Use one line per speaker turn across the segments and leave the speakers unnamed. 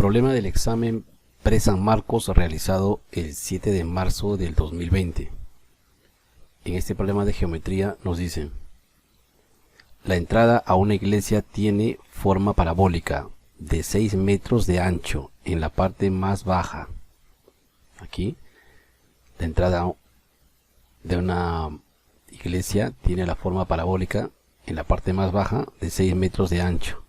Problema del examen pre-San Marcos realizado el 7 de marzo del 2020. En este problema de geometría nos dicen: la entrada a una iglesia tiene forma parabólica de 6 metros de ancho en la parte más baja. Aquí, la entrada de una iglesia tiene la forma parabólica en la parte más baja de 6 metros de ancho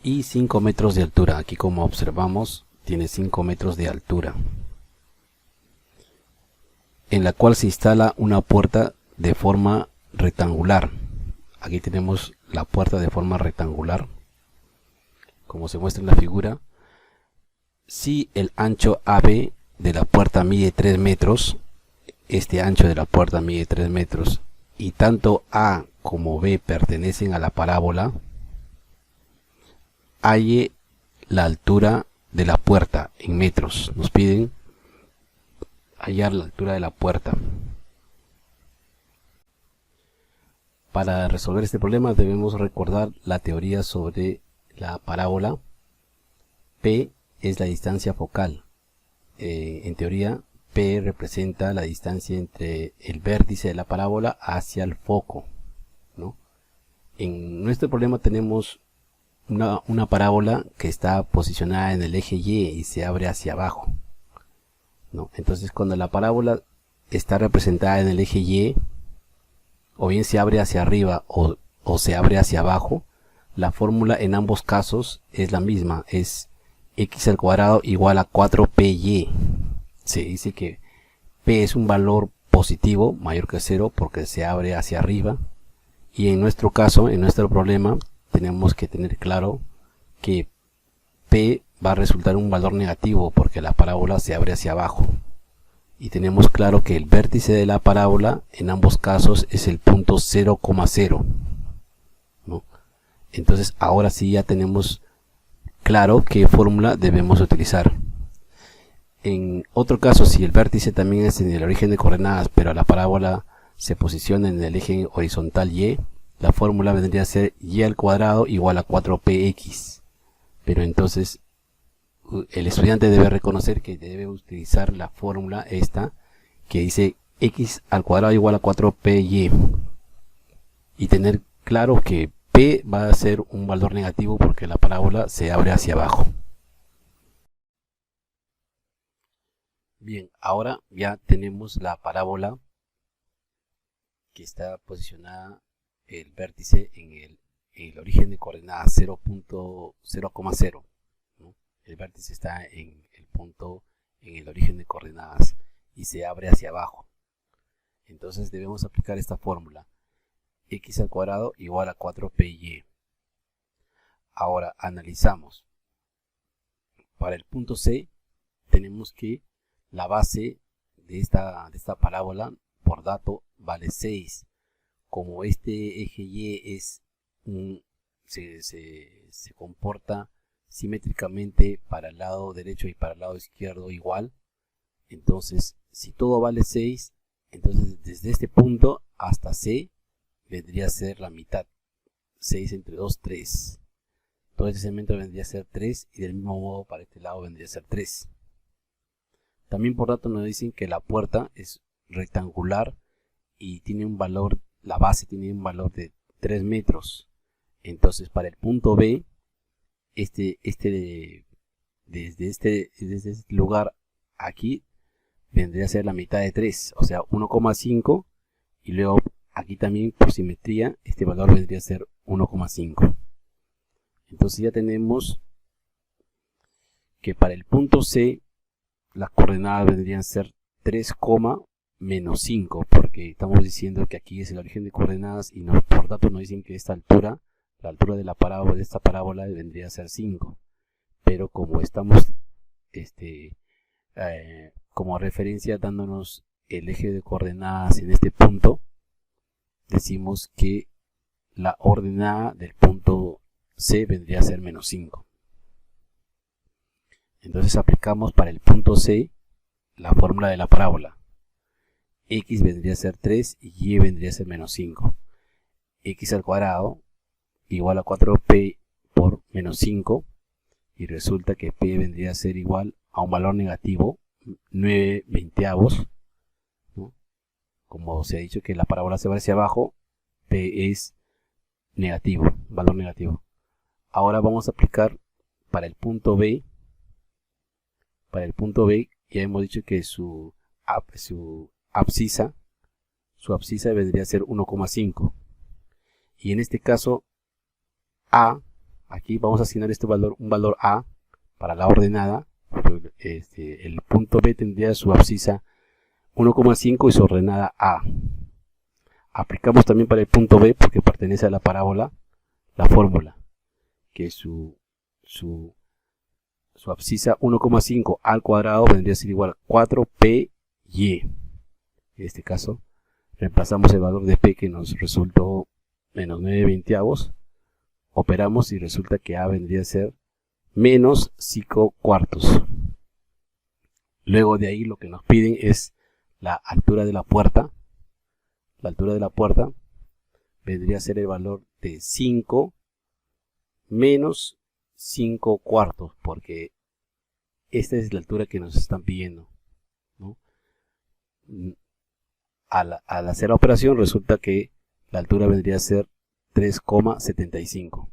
y 5 metros de altura. Aquí, como observamos, tiene 5 metros de altura, en la cual se instala una puerta de forma rectangular. Aquí tenemos la puerta de forma rectangular, como se muestra en la figura. Si el ancho AB de la puerta mide 3 metros, este ancho de la puerta mide 3 metros, y tanto A como B pertenecen a la parábola, halle la altura de la puerta en metros. Nos piden hallar la altura de la puerta. Para resolver este problema debemos recordar la teoría sobre la parábola. P es la distancia focal. En teoría, P representa la distancia entre el vértice de la parábola hacia el foco, ¿no? En nuestro problema tenemos una parábola que está posicionada en el eje Y y se abre hacia abajo, ¿no? Entonces, cuando la parábola está representada en el eje Y, o bien se abre hacia arriba o se abre hacia abajo, la fórmula en ambos casos es la misma, es x al cuadrado igual a 4py. Se dice que p es un valor positivo mayor que 0 porque se abre hacia arriba, y en nuestro caso, en nuestro problema, tenemos que tener claro que p va a resultar un valor negativo porque la parábola se abre hacia abajo, y tenemos claro que el vértice de la parábola en ambos casos es el punto 0,0, ¿no? Entonces ahora sí ya tenemos claro qué fórmula debemos utilizar. En otro caso, si el vértice también es en el origen de coordenadas, pero la parábola se posiciona en el eje horizontal Y, la fórmula vendría a ser y al cuadrado igual a 4px. Pero entonces el estudiante debe reconocer que debe utilizar la fórmula esta que dice x al cuadrado igual a 4py, y tener claro que p va a ser un valor negativo porque la parábola se abre hacia abajo. Bien, ahora ya tenemos la parábola que está posicionada el vértice en el origen de coordenadas 0,0, ¿no? El vértice está en el punto en el origen de coordenadas y se abre hacia abajo. Entonces debemos aplicar esta fórmula: x al cuadrado igual a 4py. Ahora analizamos. Para el punto C tenemos que la base de esta parábola por dato vale 6. Como este eje Y es se comporta simétricamente para el lado derecho y para el lado izquierdo igual, entonces si todo vale 6, entonces desde este punto hasta C vendría a ser la mitad. 6 entre 2, 3. Todo este segmento vendría a ser 3, y del mismo modo para este lado vendría a ser 3. También por dato nos dicen que la puerta es rectangular y tiene un valor, la base tiene un valor de 3 metros. Entonces para el punto B, desde este lugar aquí vendría a ser la mitad de 3, o sea 1,5, y luego aquí también por simetría este valor vendría a ser 1,5. Entonces ya tenemos que para el punto C las coordenadas vendrían a ser 3, menos 5, porque estamos diciendo que aquí es el origen de coordenadas y por dato nos dicen que esta altura, la altura de la parábola, de esta parábola vendría a ser 5, pero como estamos como referencia dándonos el eje de coordenadas en este punto, decimos que la ordenada del punto C vendría a ser menos 5. Entonces aplicamos para el punto C la fórmula de la parábola. X vendría a ser 3 y Y vendría a ser menos 5. X al cuadrado igual a 4p por menos 5, y resulta que P vendría a ser igual a un valor negativo, 9 veinteavos, ¿no? Como se ha dicho que la parábola se va hacia abajo, P es negativo, valor negativo. Ahora vamos a aplicar para el punto B. Para el punto B ya hemos dicho que su abscisa vendría a ser 1,5. Y en este caso A, aquí vamos a asignar un valor A para la ordenada. El punto B tendría su abscisa 1,5 y su ordenada A. Aplicamos también para el punto B, porque pertenece a la parábola, la fórmula, que su abscisa 1,5 al cuadrado vendría a ser igual a 4pi. En este caso, reemplazamos el valor de P que nos resultó menos 9 veinteavos, operamos y resulta que A vendría a ser menos 5 cuartos. Luego de ahí lo que nos piden es la altura de la puerta. La altura de la puerta vendría a ser el valor de 5 menos 5 cuartos, porque esta es la altura que nos están pidiendo, ¿no? Al hacer la operación resulta que la altura vendría a ser 3,75.